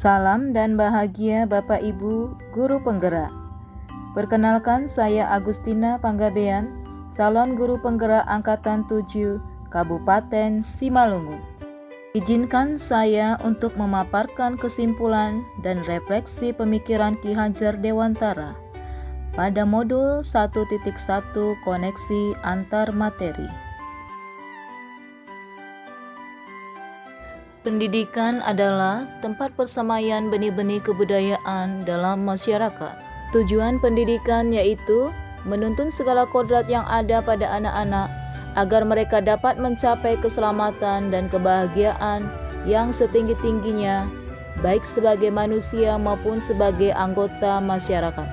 Salam dan bahagia Bapak Ibu Guru Penggerak. Perkenalkan, saya Agustina Panggabean, calon guru penggerak Angkatan 7 Kabupaten Simalungun. Izinkan saya untuk memaparkan kesimpulan dan refleksi pemikiran Ki Hajar Dewantara pada modul 1.1 koneksi antar materi. Pendidikan adalah tempat persemaian benih-benih kebudayaan dalam masyarakat. Tujuan pendidikan yaitu menuntun segala kodrat yang ada pada anak-anak agar mereka dapat mencapai keselamatan dan kebahagiaan yang setinggi-tingginya, baik sebagai manusia maupun sebagai anggota masyarakat.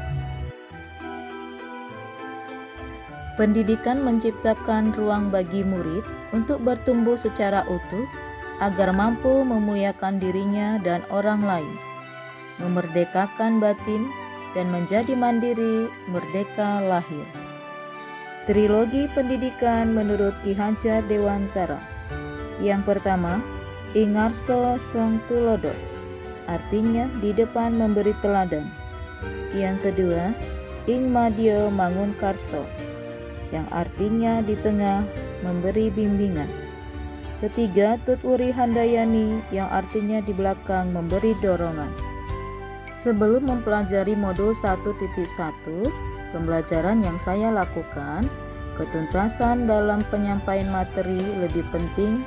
Pendidikan menciptakan ruang bagi murid untuk bertumbuh secara utuh agar mampu memuliakan dirinya dan orang lain, memerdekakan batin, dan menjadi mandiri, merdeka lahir. Trilogi pendidikan menurut Ki Hajar Dewantara. Yang pertama, Ingarso Song Tulodo, artinya di depan memberi teladan. Yang kedua, Ing Madya Mangun Karso, yang artinya di tengah memberi bimbingan. Ketiga, Tutwuri Handayani, yang artinya di belakang memberi dorongan. Sebelum mempelajari modul 1.1, pembelajaran yang saya lakukan, ketuntasan dalam penyampaian materi lebih penting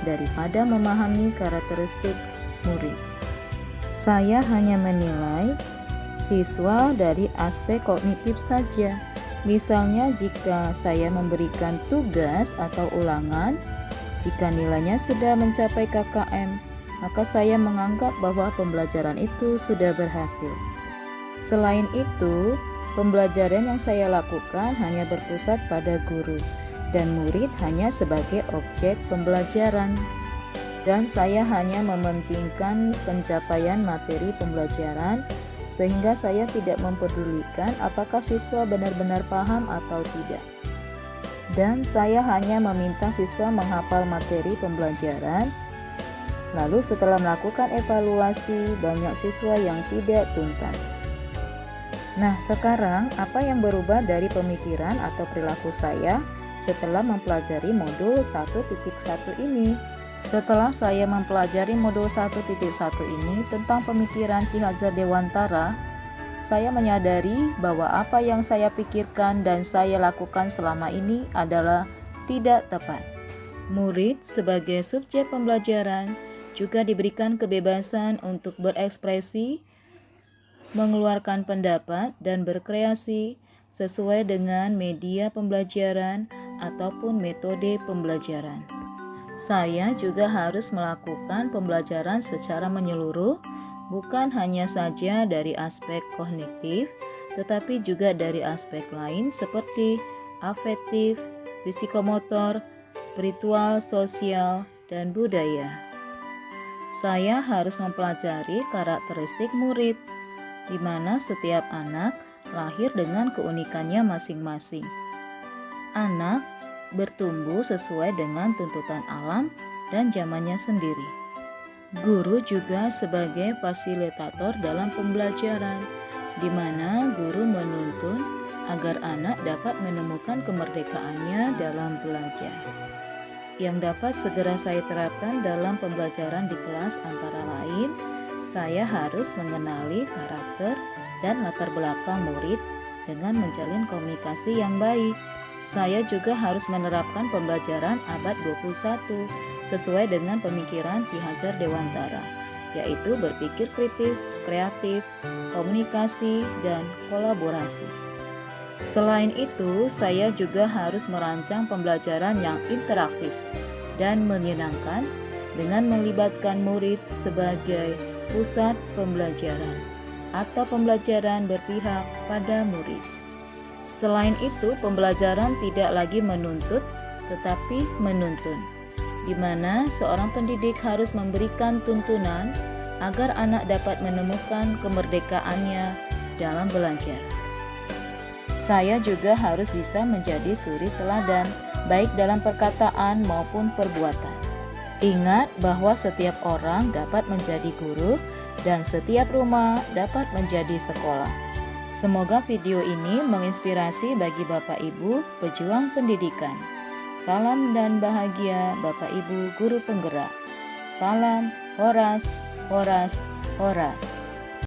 daripada memahami karakteristik murid. Saya hanya menilai siswa dari aspek kognitif saja. Misalnya, jika saya memberikan tugas atau ulangan, jika nilainya sudah mencapai KKM, maka saya menganggap bahwa pembelajaran itu sudah berhasil. Selain itu, pembelajaran yang saya lakukan hanya berpusat pada guru, dan murid hanya sebagai objek pembelajaran. Dan saya hanya mementingkan pencapaian materi pembelajaran, sehingga saya tidak mempedulikan apakah siswa benar-benar paham atau tidak. Dan saya hanya meminta siswa menghafal materi pembelajaran. Lalu setelah melakukan evaluasi, banyak siswa yang tidak tuntas. Nah, sekarang apa yang berubah dari pemikiran atau perilaku saya setelah mempelajari modul 1.1 ini? Setelah saya mempelajari modul 1.1 ini tentang pemikiran Ki Hajar Dewantara, saya menyadari bahwa apa yang saya pikirkan dan saya lakukan selama ini adalah tidak tepat. Murid sebagai subjek pembelajaran juga diberikan kebebasan untuk berekspresi, mengeluarkan pendapat, dan berkreasi sesuai dengan media pembelajaran ataupun metode pembelajaran. Saya juga harus melakukan pembelajaran secara menyeluruh, bukan hanya saja dari aspek kognitif, tetapi juga dari aspek lain seperti afektif, psikomotor, spiritual, sosial, dan budaya. Saya harus mempelajari karakteristik murid, di mana setiap anak lahir dengan keunikannya masing-masing. Anak bertumbuh sesuai dengan tuntutan alam dan zamannya sendiri. Guru juga sebagai fasilitator dalam pembelajaran, di mana guru menuntun agar anak dapat menemukan kemerdekaannya dalam belajar. Yang dapat segera saya terapkan dalam pembelajaran di kelas antara lain, saya harus mengenali karakter dan latar belakang murid dengan menjalin komunikasi yang baik. Saya juga harus menerapkan pembelajaran abad 21 sesuai dengan pemikiran Ki Hajar Dewantara, yaitu berpikir kritis, kreatif, komunikasi, dan kolaborasi. Selain itu, saya juga harus merancang pembelajaran yang interaktif dan menyenangkan dengan melibatkan murid sebagai pusat pembelajaran atau pembelajaran berpihak pada murid. Selain itu, pembelajaran tidak lagi menuntut, tetapi menuntun, di mana seorang pendidik harus memberikan tuntunan agar anak dapat menemukan kemerdekaannya dalam belajar. Saya juga harus bisa menjadi suri teladan, baik dalam perkataan maupun perbuatan. Ingat bahwa setiap orang dapat menjadi guru dan setiap rumah dapat menjadi sekolah. Semoga video ini menginspirasi bagi Bapak Ibu pejuang pendidikan. Salam dan bahagia Bapak Ibu guru penggerak. Salam Horas, Horas, Horas.